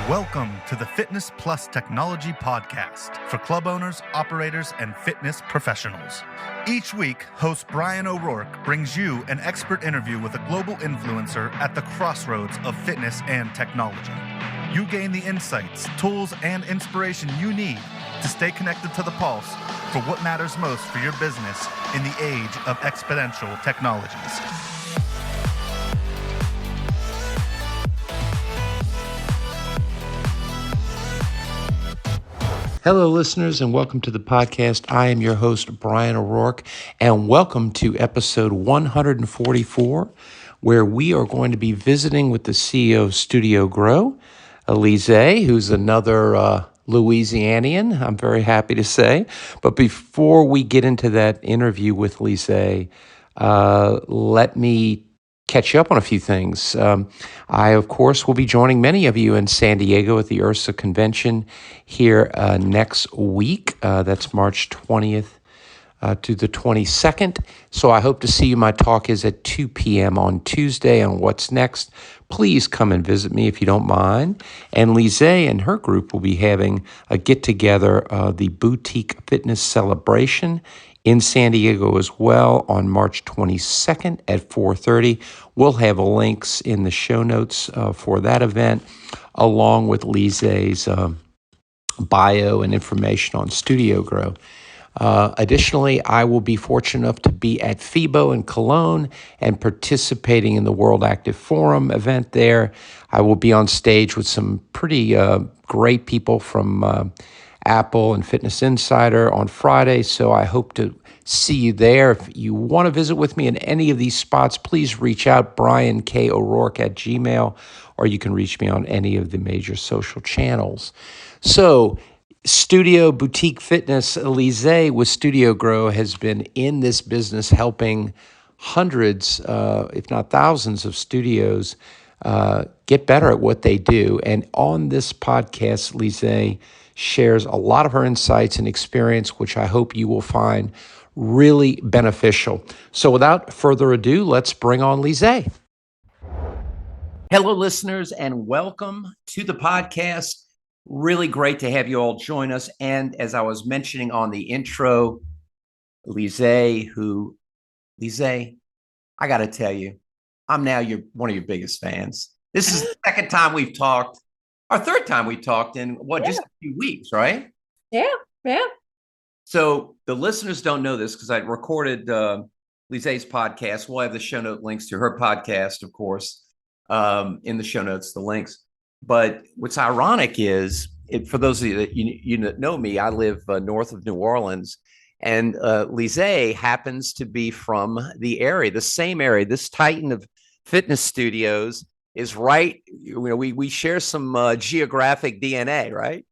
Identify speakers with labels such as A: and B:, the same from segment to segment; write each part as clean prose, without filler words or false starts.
A: Welcome to the Fitness Plus Technology Podcast for club owners, operators, and fitness professionals. Each week, host Bryan O'Rourke brings you an expert interview with a global influencer at the crossroads of fitness and technology. You gain the insights, tools, and inspiration you need to stay connected to the pulse for what matters most for your business in the age of exponential technologies.
B: Hello, listeners, and welcome to the podcast. I am your host, Bryan O'Rourke, and welcome to episode 144, where we are going to be visiting with the CEO of Studio Grow, Lisa, who's another Louisianian, I'm very happy to say. But before we get into that interview with Lisa, let me catch you up on a few things. I, of course, will be joining many of you in San Diego at the URSA convention here next week. That's March 20th to the 22nd. So I hope to see you. My talk is at 2 p.m. on Tuesday on What's Next. Please come and visit me if you don't mind. And Lisa and her group will be having a get-together, the Boutique Fitness Celebration in San Diego as well on March 22nd at 4:30. We'll have links in the show notes for that event, along with Lisa's bio and information on Studio Grow. Additionally, I will be fortunate enough to be at FIBO in Cologne and participating in the World Active Forum event there. I will be on stage with some pretty great people from Apple and Fitness Insider on Friday, so I hope to see you there. If you want to visit with me in any of these spots, please reach out, Bryan K. O'Rourke at Gmail, or you can reach me on any of the major social channels. So, Studio Boutique Fitness, Lisa with Studio Grow has been in this business helping hundreds, if not thousands of studios get better at what they do. And on this podcast, Lisa shares a lot of her insights and experience, which I hope you will find really beneficial. So without further ado, let's bring on Lisa. Hello, listeners, and welcome to the podcast. Really great to have you all join us. And as I was mentioning on the intro, Lisa, I got to tell you, I'm now one of your biggest fans. This is the second time we've talked, our third time we talked in just a few weeks, right?
C: Yeah.
B: So the listeners don't know this because I recorded Lisa's podcast. We'll have the show note links to her podcast, of course, in the show notes, the links. But what's ironic is, for those of you that you know me, I live north of New Orleans, and Lisa happens to be from the area, the same area. This titan of fitness studios is right. We share some geographic DNA, right?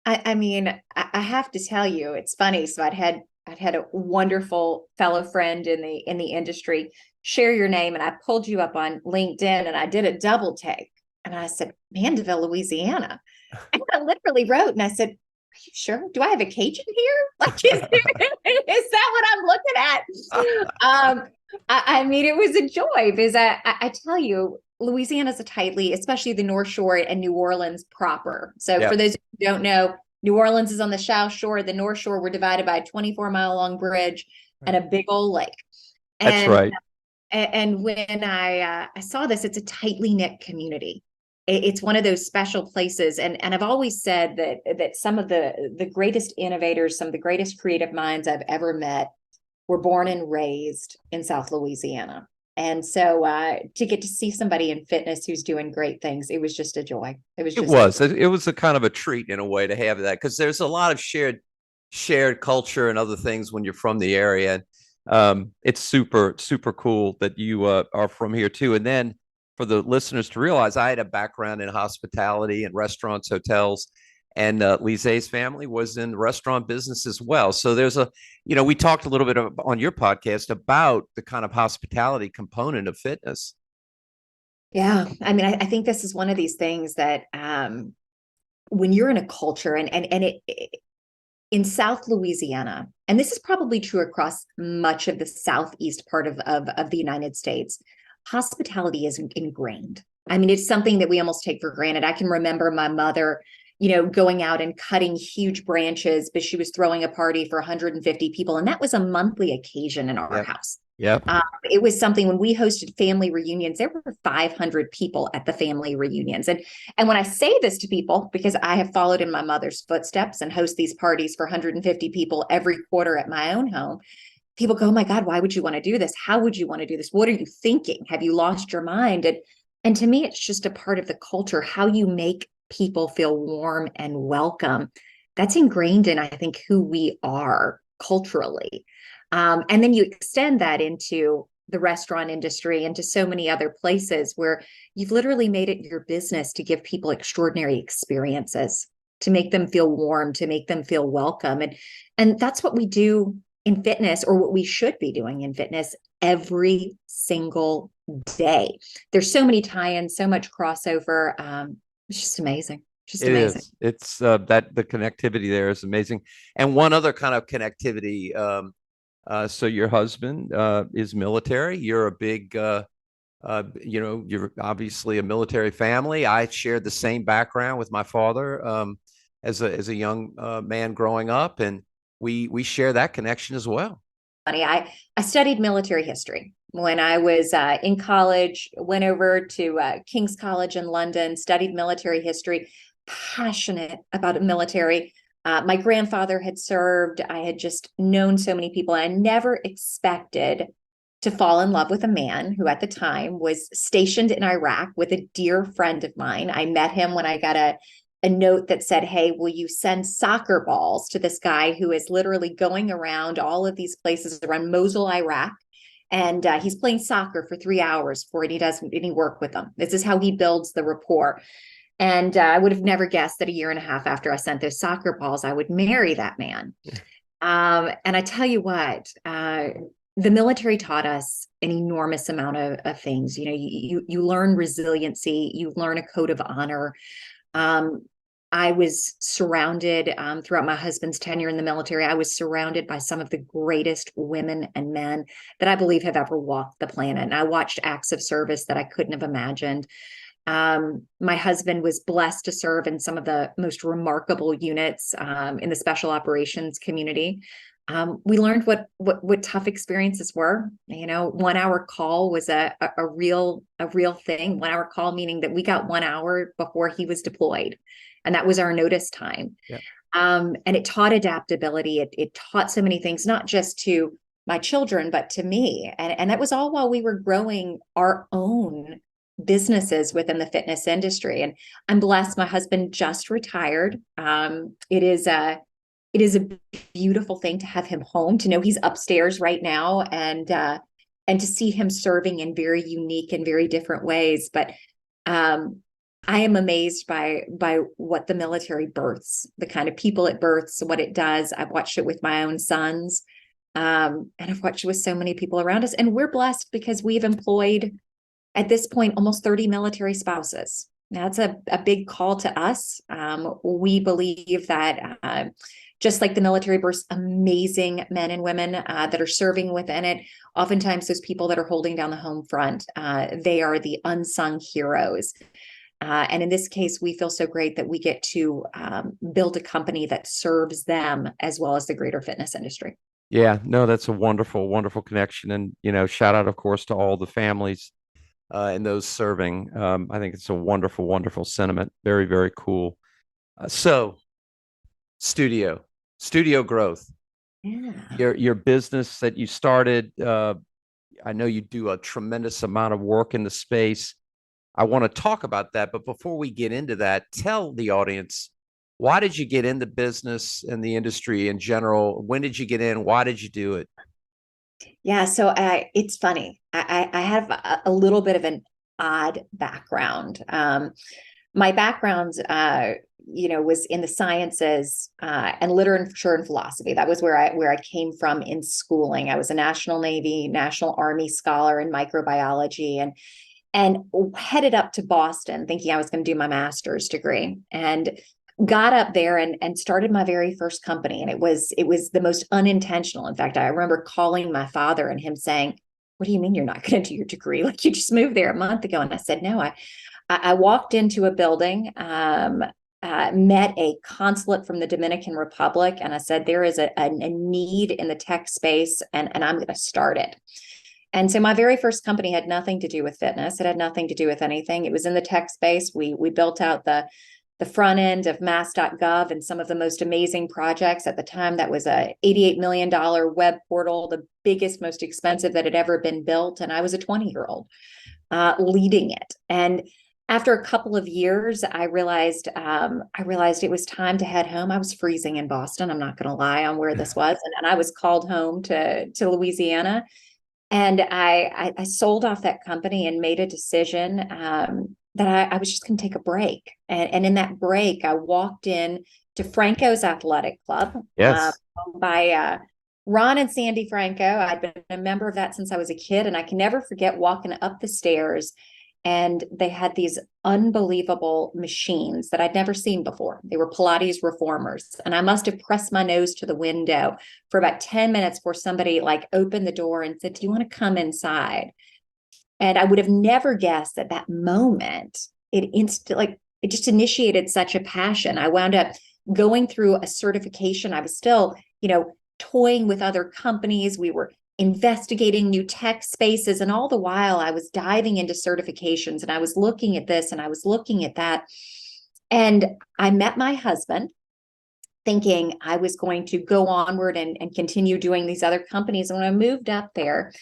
C: I mean, I have to tell you, it's funny. So I'd had a wonderful fellow friend in the industry share your name, and I pulled you up on LinkedIn, and I did a double take, and I said, Mandeville, Louisiana, and I literally wrote, and I said, "Are you sure? Do I have a Cajun here? Like, is that what I'm looking at?" I mean, it was a joy because I tell you, Louisiana's especially the North Shore and New Orleans proper. So for those who don't know, New Orleans is on the South Shore. The North Shore, we're divided by a 24-mile long bridge and a big old lake.
B: That's right.
C: And when I saw this, it's a tightly knit community. It's one of those special places. And I've always said that some of the greatest innovators, some of the greatest creative minds I've ever met were born and raised in South Louisiana. And so to get to see somebody in fitness who's doing great things, it was just a joy. It was
B: a kind of a treat in a way to have that, because there's a lot of shared culture and other things when you're from the area. It's super, super cool that you are from here too. And then for the listeners to realize, I had a background in hospitality and restaurants, hotels, and Lisa's family was in the restaurant business as well. So there's we talked a little bit on your podcast about the kind of hospitality component of fitness.
C: Yeah. I mean, I think this is one of these things that when you're in a culture and it in South Louisiana, and this is probably true across much of the southeast part of the United States, hospitality is ingrained. I mean, it's something that we almost take for granted. I can remember my mother, going out and cutting huge branches, but she was throwing a party for 150 people. And that was a monthly occasion in our
B: Yep.
C: house.
B: Yep.
C: It was something when we hosted family reunions, there were 500 people at the family reunions. And when I say this to people, because I have followed in my mother's footsteps and host these parties for 150 people every quarter at my own home, people go, oh my God, why would you want to do this? How would you want to do this? What are you thinking? Have you lost your mind? And to me, it's just a part of the culture, how you make people feel warm and welcome. That's ingrained in, I think, who we are culturally. And then you extend that into the restaurant industry and to so many other places where you've literally made it your business to give people extraordinary experiences, to make them feel warm, to make them feel welcome. And that's what we do in fitness, or what we should be doing in fitness every single day. There's so many tie-ins, so much crossover. It's just amazing. Just
B: It
C: amazing.
B: is. It's that the connectivity there is amazing. And one other kind of connectivity. So your husband is military. You're a big, you're obviously a military family. I shared the same background with my father as a young man growing up, and we share that connection as well.
C: Funny, I studied military history when I was in college. Went over to King's College in London, studied military history. Passionate about military. My grandfather had served. I had just known so many people. And I never expected to fall in love with a man who at the time was stationed in Iraq with a dear friend of mine. I met him when I got a note that said, hey, will you send soccer balls to this guy who is literally going around all of these places around Mosul, Iraq. And he's playing soccer for 3 hours before he does any work with them. This is how he builds the rapport. And I would have never guessed that a year and a half after I sent those soccer balls, I would marry that man. And I tell you what, the military taught us an enormous amount of things. You learn resiliency, you learn a code of honor. I was surrounded throughout my husband's tenure in the military. I was surrounded by some of the greatest women and men that I believe have ever walked the planet. And I watched acts of service that I couldn't have imagined. My husband was blessed to serve in some of the most remarkable units in the special operations community. We learned what tough experiences were. 1 hour call was a real thing. 1 hour call meaning that we got 1 hour before he was deployed, and that was our notice time.
B: Yeah.
C: And it taught adaptability. It taught so many things, not just to my children, but to me. And that was all while we were growing our own businesses within the fitness industry. And I'm blessed. My husband just retired. It is a beautiful thing to have him home, to know he's upstairs right now, and to see him serving in very unique and very different ways. But I am amazed by what the military births, the kind of people it births, what it does. I've watched it with my own sons, and I've watched it with so many people around us. And we're blessed because we've employed, at this point, almost 30 military spouses. Now, that's a big call to us. We believe that just like the military births amazing men and women that are serving within it, oftentimes those people that are holding down the home front, they are the unsung heroes. And in this case, we feel so great that we get to build a company that serves them as well as the greater fitness industry.
B: Yeah, no, that's a wonderful, wonderful connection. And, shout out, of course, to all the families and those serving. I think it's a wonderful, wonderful sentiment. Very, very cool. So studio growth.
C: Yeah.
B: Your business that you started, I know you do a tremendous amount of work in the space. I want to talk about that, but before we get into that, tell the audience, why did you get into business and the industry in general? When did you get in? Why did you do it?
C: Yeah, so it's funny. I have a little bit of an odd background. My background, was in the sciences and literature and philosophy. That was where I came from in schooling. I was a National Navy, National Army scholar in microbiology, and headed up to Boston thinking I was going to do my master's degree, and got up there and started my very first company. And it was the most unintentional. In fact, I remember calling my father and him saying, what do you mean you're not going to do your degree? Like, you just moved there a month ago. And I said, no, I walked into a building, met a consulate from the Dominican Republic, and I said, there is a need in the tech space, and I'm going to start it. And so my very first company had nothing to do with fitness. It had nothing to do with anything. It was in the tech space. We built out the front end of mass.gov and some of the most amazing projects at the time. That was a $88 million web portal, the biggest, most expensive that had ever been built. And I was a 20-year-old leading it. And after a couple of years, I realized it was time to head home. I was freezing in Boston. I'm not going to lie on where this was. And I was called home to Louisiana. And I sold off that company and made a decision that I was just going to take a break. And in that break, I walked in to Franco's Athletic Club.
B: Yes.
C: By Ron and Sandy Franco. I'd been a member of that since I was a kid. And I can never forget walking up the stairs, and they had these unbelievable machines that I'd never seen before. They were Pilates reformers. And I must have pressed my nose to the window for about 10 minutes before somebody opened the door and said, "Do you want to come inside?" And I would have never guessed at that moment, it just initiated such a passion. I wound up going through a certification. I was still, toying with other companies. We were investigating new tech spaces. And all the while I was diving into certifications, and I was looking at this and I was looking at that. And I met my husband thinking I was going to go onward and continue doing these other companies. And when I moved up there,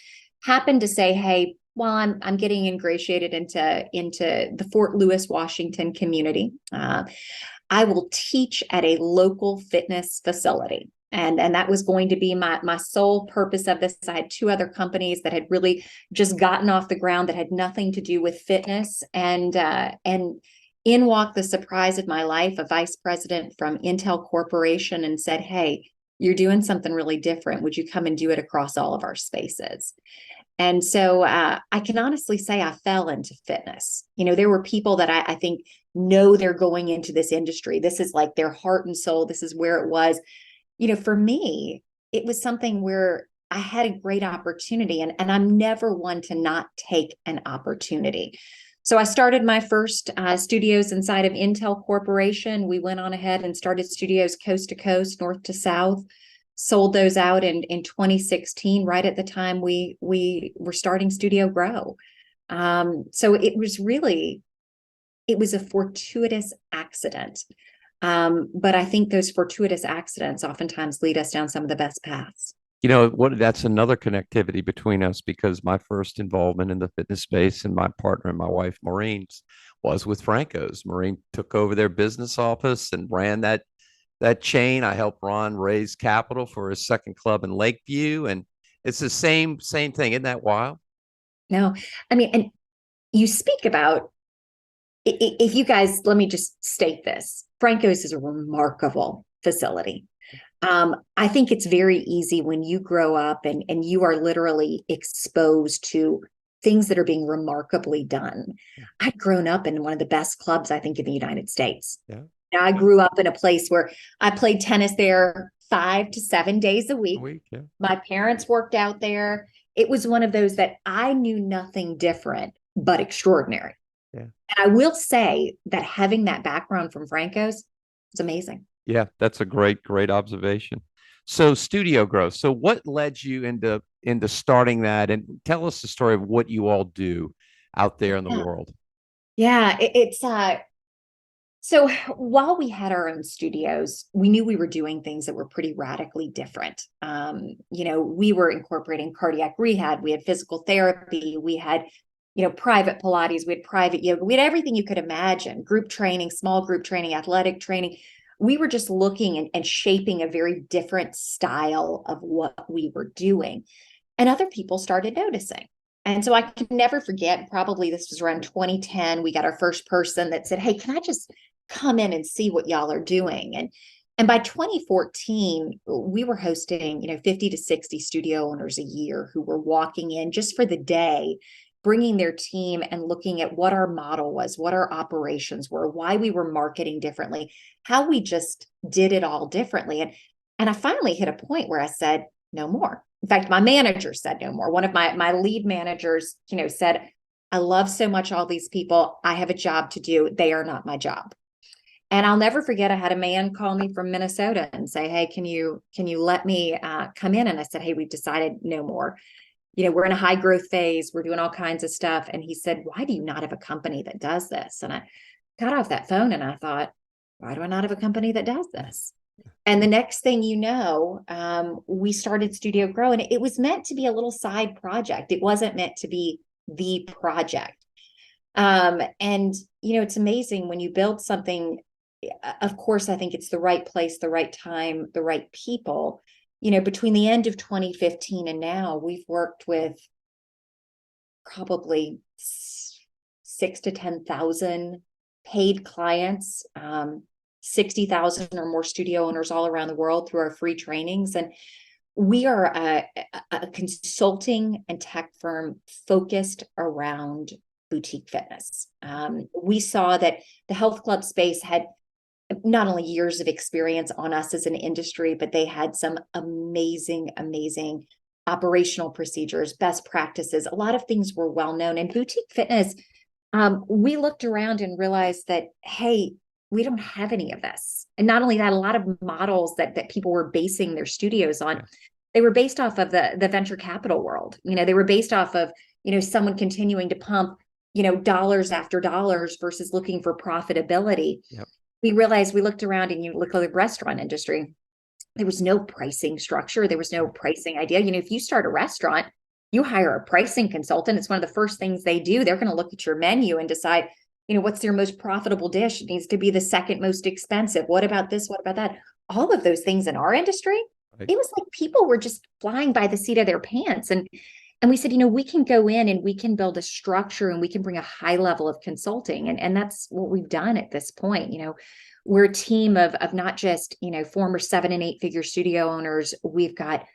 C: happened to say, hey, while I'm getting ingratiated into the Fort Lewis, Washington community, I will teach at a local fitness facility. And that was going to be my sole purpose of this. I had two other companies that had really just gotten off the ground that had nothing to do with fitness. And in walked the surprise of my life, a vice president from Intel Corporation, and said, hey, you're doing something really different. Would you come and do it across all of our spaces? And so I can honestly say I fell into fitness. There were people that I think know they're going into this industry. This is like their heart and soul. This is where it was. For me, it was something where I had a great opportunity, and I'm never one to not take an opportunity. So I started my first studios inside of Intel Corporation. We went on ahead and started studios coast to coast, north to south, sold those out in 2016, right at the time we were starting Studio Grow. So it was a fortuitous accident. But I think those fortuitous accidents oftentimes lead us down some of the best paths.
B: That's another connectivity between us, because my first involvement in the fitness space and my partner and my wife, Maureen, was with Franco's. Maureen took over their business office and ran that chain. I helped Ron raise capital for his second club in Lakeview. And it's the same thing. Isn't that wild?
C: No, I mean, and you speak about, if you guys, let me just state this. Franco's is a remarkable facility. I think it's very easy when you grow up and you are literally exposed to things that are being remarkably done. I'd grown up in one of the best clubs, I think, in the United States.
B: Yeah.
C: I grew up in a place where I played tennis there 5 to 7 days a week.
B: Yeah.
C: My parents worked out there. It was one of those that I knew nothing different but extraordinary.
B: Yeah.
C: And I will say that having that background from Franco's is amazing.
B: Yeah, that's a great observation. So Studio Grow. So what led you into starting that? And tell us the story of what you all do out there in the world.
C: Yeah, it's so while we had our own studios, we knew we were doing things that were pretty radically different. We were incorporating cardiac rehab, we had physical therapy, we had private Pilates, we had private yoga, we had everything you could imagine, group training, small group training, athletic training. We were just looking and shaping a very different style of what we were doing. And other people started noticing. And so I can never forget, probably this was around 2010, we got our first person that said, hey, can I just come in and see what y'all are doing? And by 2014, we were hosting, 50 to 60 studio owners a year who were walking in just for the day, bringing their team and looking at what our model was, what our operations were, why we were marketing differently, how we just did it all differently. And I finally hit a point where I said, no more. In fact, my manager said no more. One of my lead managers, said, I love so much all these people. I have a job to do. They are not my job. And I'll never forget, I had a man call me from Minnesota and say, hey, can you let me come in? And I said, hey, we've decided no more. We're in a high growth phase. We're doing all kinds of stuff. And he said, why do you not have a company that does this? And I got off that phone and I thought, why do I not have a company that does this? And the next thing you know, we started Studio Grow, and it was meant to be a little side project. It wasn't meant to be the project. And it's amazing when you build something. Of course, I think it's the right place, the right time, the right people. Between the end of 2015 and now, we've worked with probably 6,000 to 10,000 paid clients, 60,000 or more studio owners all around the world through our free trainings. And we are a consulting and tech firm focused around boutique fitness. We saw that the health club space had not only years of experience on us as an industry, but they had some amazing operational procedures, best practices. A lot of things were well known. And boutique fitness, we looked around and realized that, hey, we don't have any of this. And not only that, a lot of models that people were basing their studios on, they were based off of the venture capital world. They were based off of, someone continuing to pump, dollars after dollars versus looking for profitability.
B: Yep.
C: We realized, we looked around, and you look at the restaurant industry, there was no pricing structure. There was no pricing idea. If you start a restaurant, you hire a pricing consultant. It's one of the first things they do. They're going to look at your menu and decide, what's your most profitable dish? It needs to be the second most expensive. What about this? What about that? All of those things in our industry, It was like people were just flying by the seat of their pants. And we said, we can go in and we can build a structure and we can bring a high level of consulting. And that's what we've done at this point. We're a team of not just, former 7 and 8 figure studio owners. We've got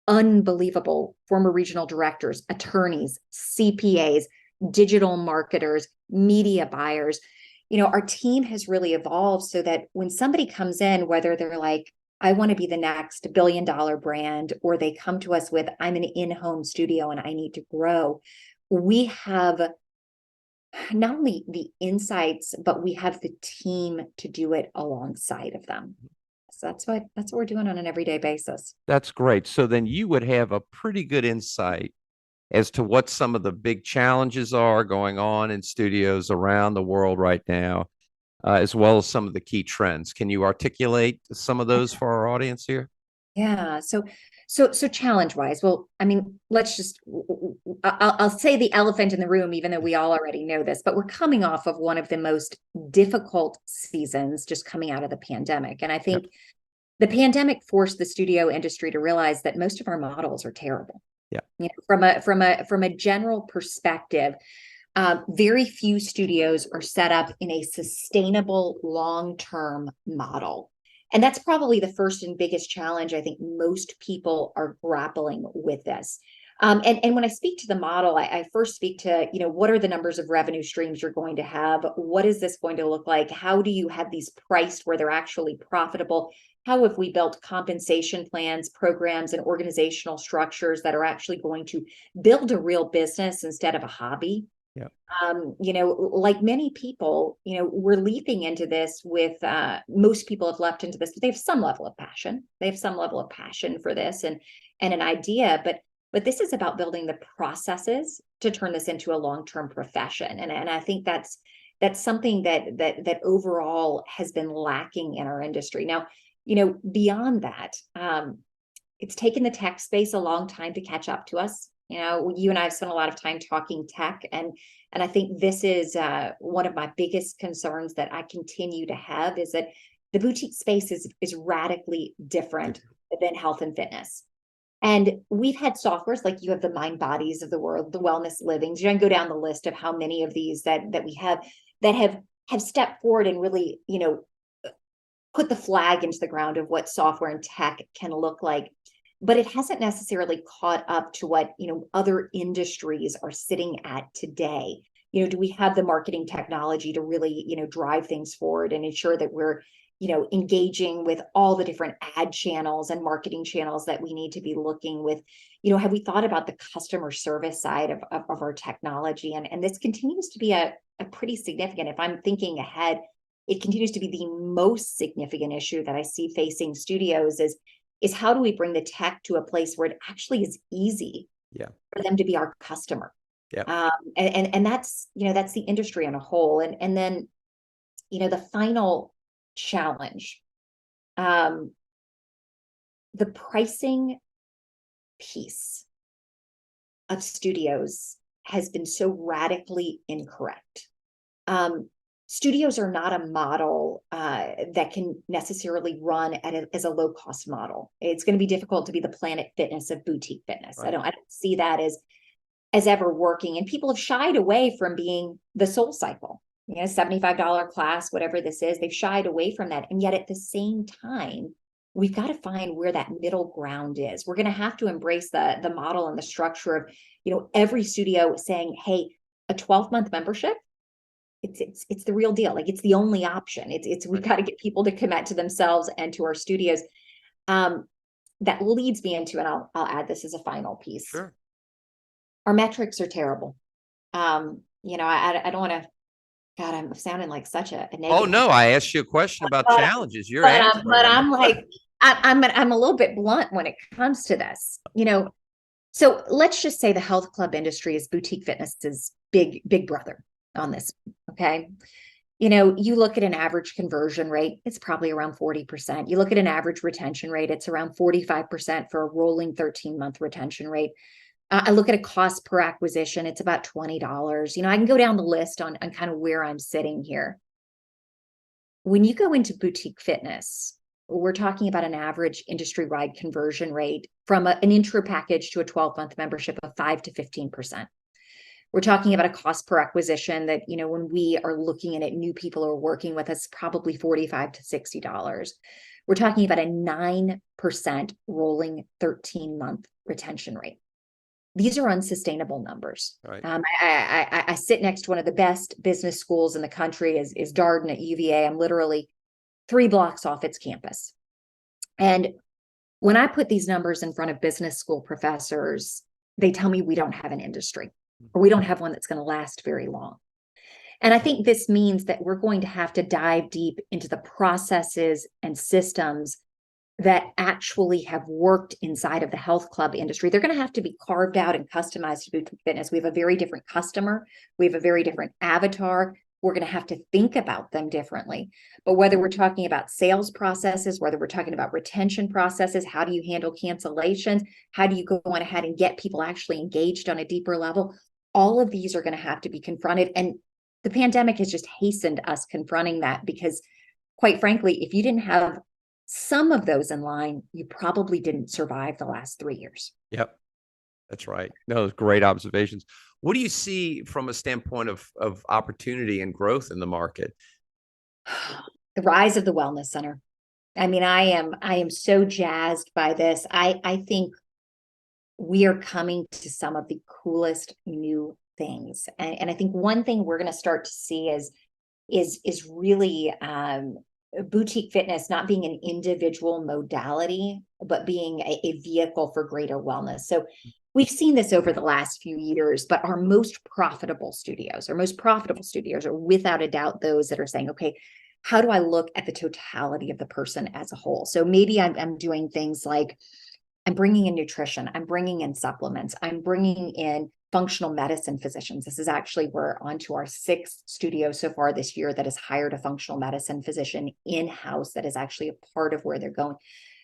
C: unbelievable former regional directors, attorneys, CPAs, digital marketers, media buyers. Our team has really evolved so that when somebody comes in, whether they're like, I want to be the next $1 billion brand, or they come to us with, I'm an in-home studio and I need to grow, we have not only the insights, but we have the team to do it alongside of them. So that's what we're doing on an everyday basis.
B: That's great. So then you would have a pretty good insight as to what some of the big challenges are going on in studios around the world right now, as well as some of the key trends. Can you articulate some of those for our audience here?
C: Yeah. So challenge-wise, well, I mean, I'll say the elephant in the room, even though we all already know this, but we're coming off of one of the most difficult seasons just coming out of the pandemic. And I think the pandemic forced the studio industry to realize that most of our models are terrible.
B: Yeah.
C: From a general perspective, very few studios are set up in a sustainable long-term model. And that's probably the first and biggest challenge. I think most people are grappling with this. And when I speak to the model, I first speak to, what are the numbers of revenue streams you're going to have? What is this going to look like? How do you have these priced where they're actually profitable? How have we built compensation plans, programs, and organizational structures that are actually going to build a real business instead of a hobby?
B: Yeah.
C: Like many people, we're leaping into this with, most people have leapt into this, but they have some level of passion. They have some level of passion for this and an idea, but this is about building the processes to turn this into a long-term profession. And I think that's something that overall has been lacking in our industry. Now, beyond that, it's taken the tech space a long time to catch up to us. You and I have spent a lot of time talking tech, and I think this is one of my biggest concerns that I continue to have is that the boutique space is radically different than health and fitness. And we've had softwares like you have the Mind Bodies of the world, the Wellness Livings. You can go down the list of how many of these that we have that have stepped forward and really, put the flag into the ground of what software and tech can look like. But it hasn't necessarily caught up to what, other industries are sitting at today. do we have the marketing technology to really, drive things forward and ensure that we're, engaging with all the different ad channels and marketing channels that we need to be looking with, have we thought about the customer service side of our technology? And this continues to be a pretty significant, if I'm thinking ahead, it continues to be the most significant issue that I see facing studios is how do we bring the tech to a place where it actually is easy for them to be our customer? And that's, that's the industry on a whole. And then, the final challenge, the pricing piece of studios has been so radically incorrect. Studios are not a model that can necessarily run as a low cost model. It's going to be difficult to be the Planet Fitness of boutique fitness.
B: Right.
C: I don't see that as ever working. And people have shied away from being the Soul Cycle, $75 class, whatever this is. They've shied away from that. And yet at the same time, we've got to find where that middle ground is. We're going to have to embrace the model and the structure of, every studio saying, hey, a 12-month membership, it's the real deal. Like, it's the only option. We've got to get people to commit to themselves and to our studios. That leads me into, and I'll add this as a final piece.
B: Sure.
C: Our metrics are terrible. I don't want to, God, I'm sounding like such a negative.
B: Oh no, I asked you a question about challenges. You're answering.
C: But I'm like, I'm a little bit blunt when it comes to this. So let's just say the health club industry is boutique fitness's big brother on this. Okay. You look at an average conversion rate, it's probably around 40%. You look at an average retention rate, it's around 45% for a rolling 13-month retention rate. I look at a cost per acquisition, it's about $20. I can go down the list on kind of where I'm sitting here. When you go into boutique fitness, we're talking about an average industry-wide conversion rate from an intro package to a 12-month membership of 5 to 15%. We're talking about a cost per acquisition that, when we are looking at it, new people are working with us, probably $45 to $60. We're talking about a 9% rolling 13-month retention rate. These are unsustainable numbers.
B: Right.
C: I sit next to one of the best business schools in the country, is Darden at UVA. I'm literally 3 blocks off its campus. And when I put these numbers in front of business school professors, they tell me we don't have an industry, or we don't have one that's going to last very long. And I think this means that we're going to have to dive deep into the processes and systems that actually have worked inside of the health club industry. They're going to have to be carved out and customized to boutique fitness. We have a very different customer. We have a very different avatar. We're going to have to think about them differently. But whether we're talking about sales processes, whether we're talking about retention processes, how do you handle cancellations? How do you go on ahead and get people actually engaged on a deeper level? All of these are going to have to be confronted. And the pandemic has just hastened us confronting that, because quite frankly, if you didn't have some of those in line, you probably didn't survive the last 3 years.
B: Yep. That's right. No, those great observations. What do you see from a standpoint of opportunity and growth in the market?
C: The rise of the wellness center. I mean, I am so jazzed by this. I think we are coming to some of the coolest new things. And I think one thing we're going to start to see is really boutique fitness not being an individual modality, but being a vehicle for greater wellness. So we've seen this over the last few years, but our most profitable studios are without a doubt those that are saying, okay, how do I look at the totality of the person as a whole? So maybe I'm doing things like I'm bringing in nutrition, I'm bringing in supplements, I'm bringing in functional medicine physicians. This is actually, we're on to our 6th studio so far this year that has hired a functional medicine physician in-house that is actually a part of where they're going.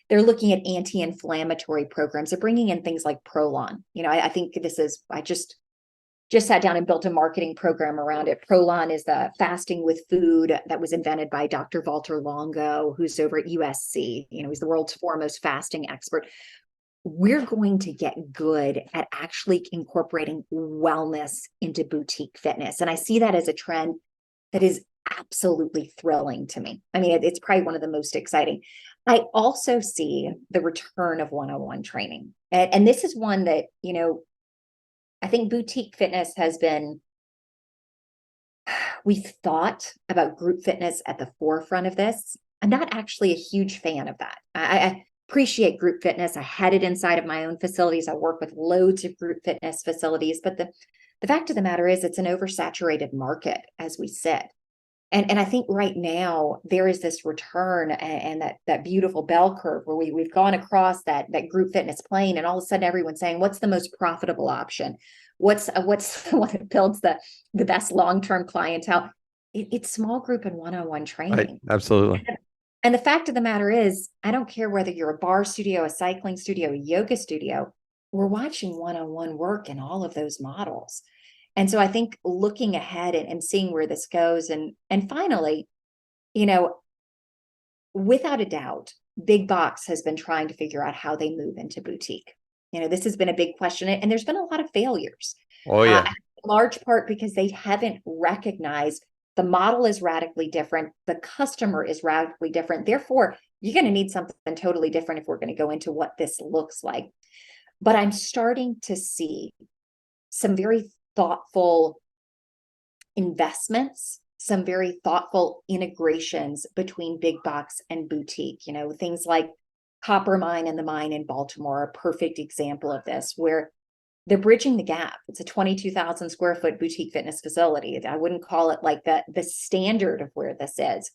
C: They're looking at anti-inflammatory programs. They're bringing in things like Prolon. I think I just sat down and built a marketing program around it. Prolon is the fasting with food that was invented by Dr. Walter Longo, who's over at USC. He's the world's foremost fasting expert. We're going to get good at actually incorporating wellness into boutique fitness. And I see that as a trend that is absolutely thrilling to me. I mean, it's probably one of the most exciting. I also see the return of one-on-one training. And this is one that, I think boutique fitness has been We've thought about group fitness at the forefront of this. I'm not actually a huge fan of that. I appreciate group fitness. I had it inside of my own facilities. I work with loads of group fitness facilities, but the fact of the matter is it's an oversaturated market as we sit. And I think right now there is this return and that beautiful bell curve where we've gone across that group fitness plane, and all of a sudden everyone's saying, what's the most profitable option? What's what builds the best long-term clientele? It's small group and one-on-one training.
B: Right. Absolutely.
C: And the fact of the matter is, I don't care whether you're a bar studio, a cycling studio, a yoga studio, we're watching one-on-one work in all of those models. And so I think looking ahead and seeing where this goes, and finally, without a doubt, big box has been trying to figure out how they move into boutique. This has been a big question, and there's been a lot of failures.
B: Oh, yeah.
C: In large part because they haven't recognized the model is radically different. The customer is radically different. Therefore, you're going to need something totally different if we're going to go into what this looks like. But I'm starting to see some very thoughtful investments, some very thoughtful integrations between big box and boutique. Things like Copper Mine and the Mine in Baltimore are a perfect example of this, where they're bridging the gap. It's a 22,000 square foot boutique fitness facility. I wouldn't call it like the standard of where this is.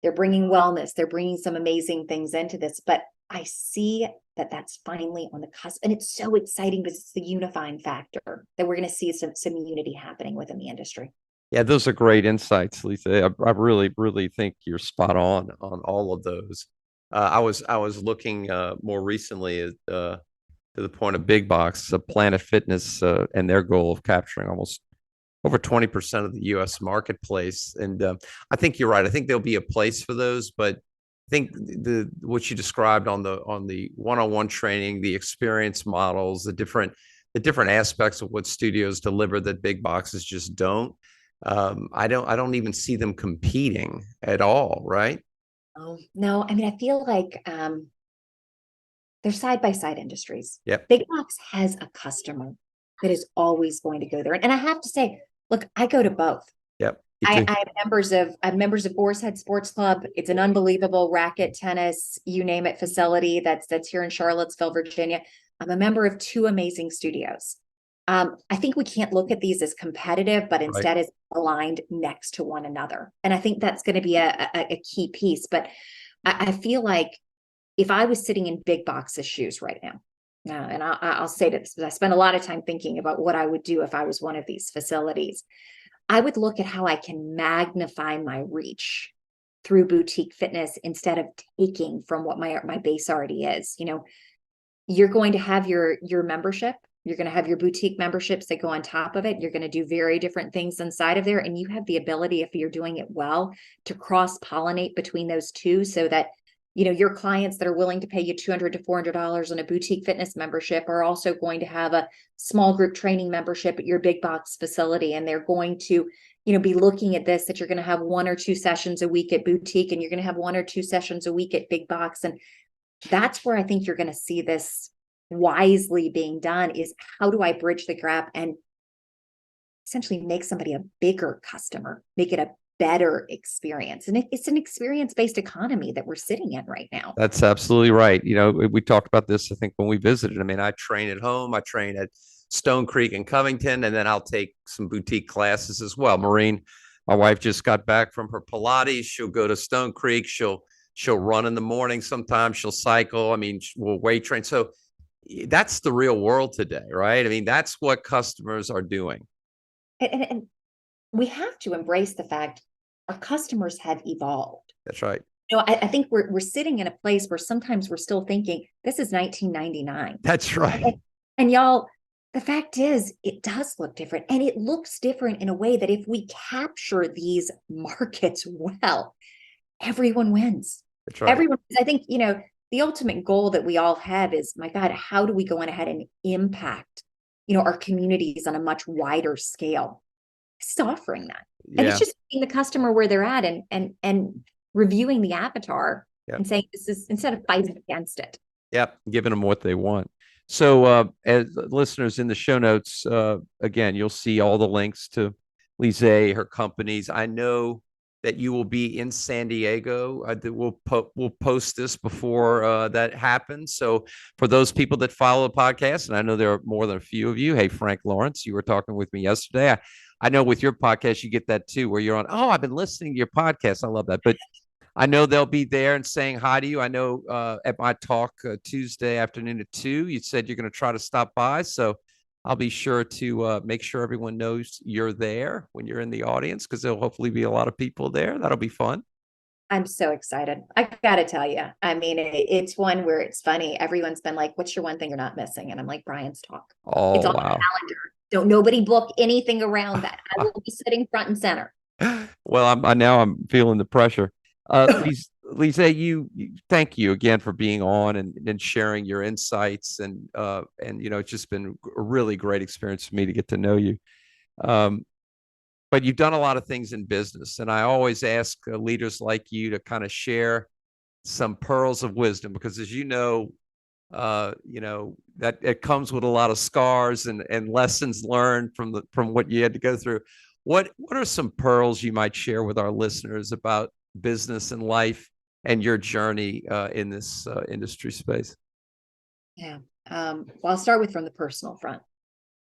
C: They're bringing wellness. They're bringing some amazing things into this, but I see that that's finally on the cusp, and it's so exciting because it's the unifying factor that we're going to see some unity happening within the industry.
B: Yeah, those are great insights, Lisa. I really, really think you're spot on all of those. I was looking more recently at to the point of big box, Planet Fitness, and their goal of capturing almost over 20% of the U.S. marketplace. And I think you're right. I think there'll be a place for those, but I think what you described on the one-on-one training, the experience models, the different aspects of what studios deliver that big boxes just don't. I don't even see them competing at all, right?
C: Oh, no. I mean, I feel like they're side-by-side industries.
B: Yep.
C: Big box has a customer that is always going to go there. And I have to say, look, I go to both.
B: Yep.
C: I have members of Boar's Head Sports Club. It's an unbelievable racket, tennis, you name it, facility that's here in Charlottesville, Virginia. I'm a member of two amazing studios. I think we can't look at these as competitive, but instead as aligned next to one another. And I think that's going to be a key piece. But I feel like if I was sitting in big box's shoes right now, and I'll say this, because I spend a lot of time thinking about what I would do if I was one of these facilities. I would look at how I can magnify my reach through boutique fitness instead of taking from what my base already is. You're going to have your membership. You're going to have your boutique memberships that go on top of it. You're going to do very different things inside of there. And you have the ability, if you're doing it well, to cross-pollinate between those two so that your clients that are willing to pay you $200 to $400 on a boutique fitness membership are also going to have a small group training membership at your big box facility. And they're going to, be looking at this, that you're going to have 1 or 2 sessions a week at boutique, and you're going to have 1 or 2 sessions a week at big box. And that's where I think you're going to see this wisely being done, is how do I bridge the gap and essentially make somebody a bigger customer, make it a better experience. And it's an experience-based economy that we're sitting in right now.
B: That's absolutely right. We talked about this, I think, when we visited. I mean, I train at home, I train at Stone Creek in Covington, and then I'll take some boutique classes as well. Maureen, my wife, just got back from her Pilates. She'll go to Stone Creek. She'll run in the morning. Sometimes she'll cycle. I mean, we'll weight train. So that's the real world today, right? I mean, that's what customers are doing.
C: And we have to embrace the fact our customers have evolved.
B: That's right.
C: I think we're sitting in a place where sometimes we're still thinking this is 1999.
B: That's right.
C: And y'all, the fact is, it does look different, and it looks different in a way that if we capture these markets well, everyone wins.
B: That's right.
C: Everyone. I think, the ultimate goal that we all have is, my God, how do we go on ahead and impact, our communities on a much wider scale? It's offering that. And it's just seeing the customer where they're at and reviewing the avatar and saying, this is, instead of fighting against it.
B: Yep. Giving them what they want. So as listeners, in the show notes, again, you'll see all the links to Lisa, her companies. I know that you will be in San Diego. We'll post this before that happens. So for those people that follow the podcast, and I know there are more than a few of you. Hey, Frank Lawrence, you were talking with me yesterday. I know with your podcast, you get that too, where you're on, oh, I've been listening to your podcast. I love that. But I know they'll be there and saying hi to you. I know at my talk Tuesday afternoon at 2, you said you're going to try to stop by. So I'll be sure to make sure everyone knows you're there when you're in the audience, because there'll hopefully be a lot of people there. That'll be fun.
C: I'm so excited. I got to tell you, I mean, it's one where it's funny. Everyone's been like, what's your one thing you're not missing? And I'm like, Bryan's talk. It's
B: Oh,
C: on the
B: wow.
C: calendar. Don't nobody book anything around that. I will be sitting front and center.
B: Well, I'm feeling the pressure. Lisa, thank you again for being on and sharing your insights and it's just been a really great experience for me to get to know you. Um, but you've done a lot of things in business, and I always ask leaders like you to kind of share some pearls of wisdom, because as that it comes with a lot of scars and lessons learned from what you had to go through. What are some pearls you might share with our listeners about business and life and your journey in this industry space?
C: Yeah. Well, I'll start with from the personal front.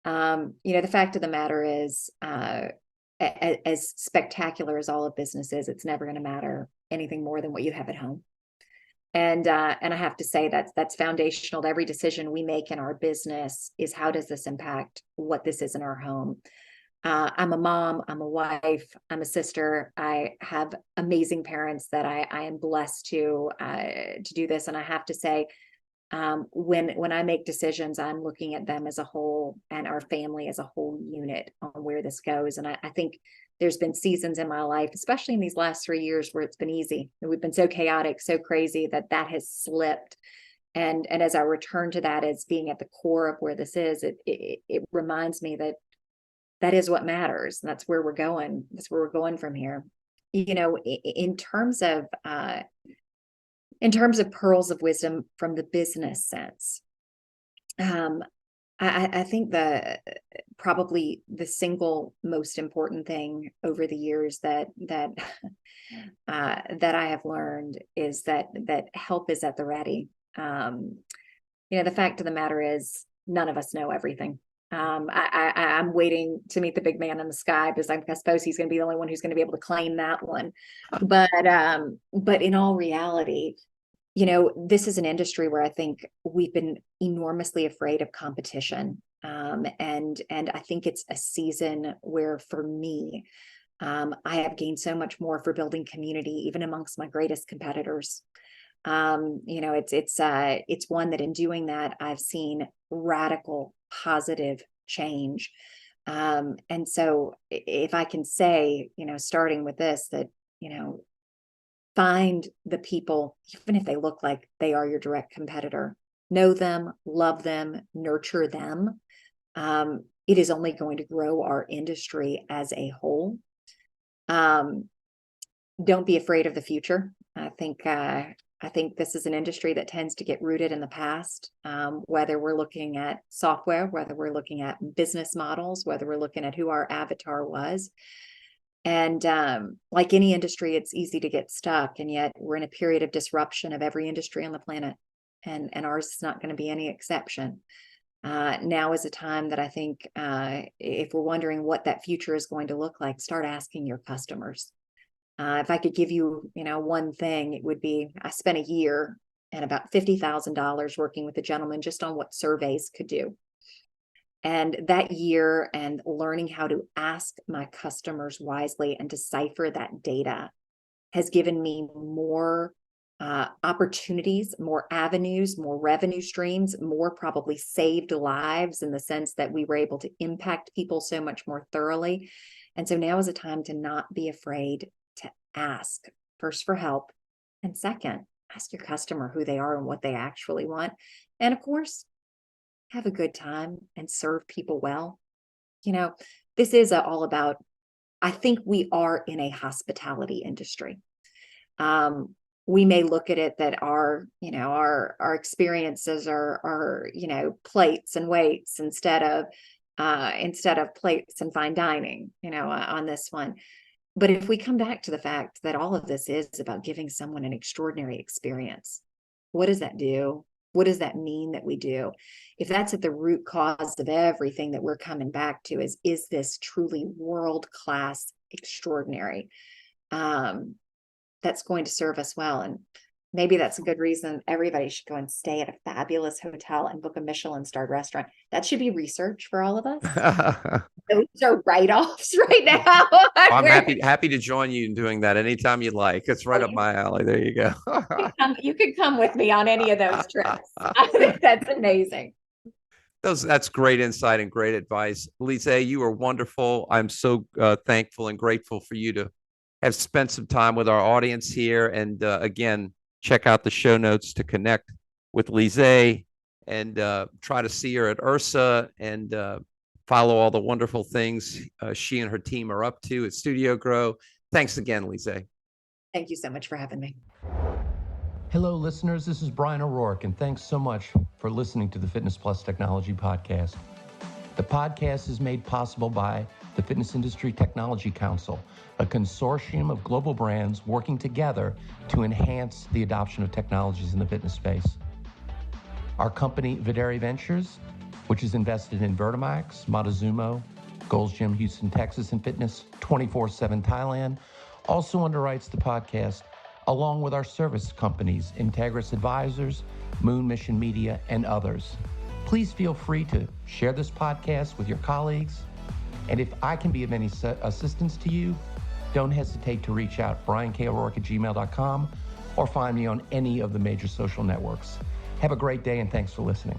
C: The fact of the matter is, as spectacular as all of business is, it's never going to matter anything more than what you have at home. And I have to say that's foundational to every decision we make in our business is, how does this impact what this is in our home? I'm a mom, I'm a wife, I'm a sister. I have amazing parents that I am blessed to do this. And I have to say, when I make decisions, I'm looking at them as a whole and our family as a whole unit on where this goes. And I think there's been seasons in my life, especially in these last 3 years, where it's been easy. We've been so chaotic, so crazy that has slipped. And as I return to that as being at the core of where this is, it reminds me that is what matters. And that's where we're going. That's where we're going from here. In terms of pearls of wisdom from the business sense, I think probably the single most important thing over the years that I have learned is that help is at the ready. The fact of the matter is, none of us know everything. I'm waiting to meet the big man in the sky, because I suppose he's going to be the only one who's going to be able to claim that one. But in all reality, this is an industry where I think we've been enormously afraid of competition. And I think it's a season where, for me, I have gained so much more for building community, even amongst my greatest competitors. It's one that in doing that, I've seen radical positive change. And so if I can say, starting with this, that, find the people, even if they look like they are your direct competitor, know them, love them, nurture them. It is only going to grow our industry as a whole. Don't be afraid of the future. I think this is an industry that tends to get rooted in the past, whether we're looking at software, whether we're looking at business models, whether we're looking at who our avatar was. And like any industry, it's easy to get stuck. And yet we're in a period of disruption of every industry on the planet. And ours is not going to be any exception. Now is a time that I think if we're wondering what that future is going to look like, start asking your customers. If I could give you, one thing, it would be, I spent a year and about $50,000 working with a gentleman just on what surveys could do. And that year, and learning how to ask my customers wisely and decipher that data, has given me more opportunities, more avenues, more revenue streams, more probably saved lives, in the sense that we were able to impact people so much more thoroughly. And so now is a time to not be afraid to ask, first for help, and second, ask your customer who they are and what they actually want. And of course, have a good time and serve people well. This is all about, I think we are in a hospitality industry. We may look at it that our experiences are plates and weights, instead of instead of plates and fine dining, on this one. But if we come back to the fact that all of this is about giving someone an extraordinary experience, what does that do? What does that mean that we do? If that's at the root cause of everything that we're coming back to is this truly world-class extraordinary, that's going to serve us well. And maybe that's a good reason everybody should go and stay at a fabulous hotel and book a Michelin-starred restaurant. That should be research for all of us. Those are write-offs right now.
B: I'm happy to join you in doing that anytime you'd like. It's right up my alley. There you go.
C: You can come with me on any of those trips. I think that's amazing.
B: That's great insight and great advice. Lisa, you are wonderful. I'm so thankful and grateful for you to have spent some time with our audience here. And again, check out the show notes to connect with Lisa and try to see her at URSA and follow all the wonderful things she and her team are up to at Studio Grow. Thanks again, Lisa.
C: Thank you so much for having me.
B: Hello, listeners. This is Bryan O'Rourke, and thanks so much for listening to the Fitness Plus Technology Podcast. The podcast is made possible by the Fitness Industry Technology Council, a consortium of global brands working together to enhance the adoption of technologies in the fitness space. Our company, Videri Ventures, which is invested in Vertimax, Montezuma, Gold's Gym, Houston, Texas, and Fitness 24/7 Thailand, also underwrites the podcast, along with our service companies, Integris Advisors, Moon Mission Media, and others. Please feel free to share this podcast with your colleagues. And if I can be of any assistance to you, don't hesitate to reach out, bryanko'rourke@gmail.com, or find me on any of the major social networks. Have a great day, and thanks for listening.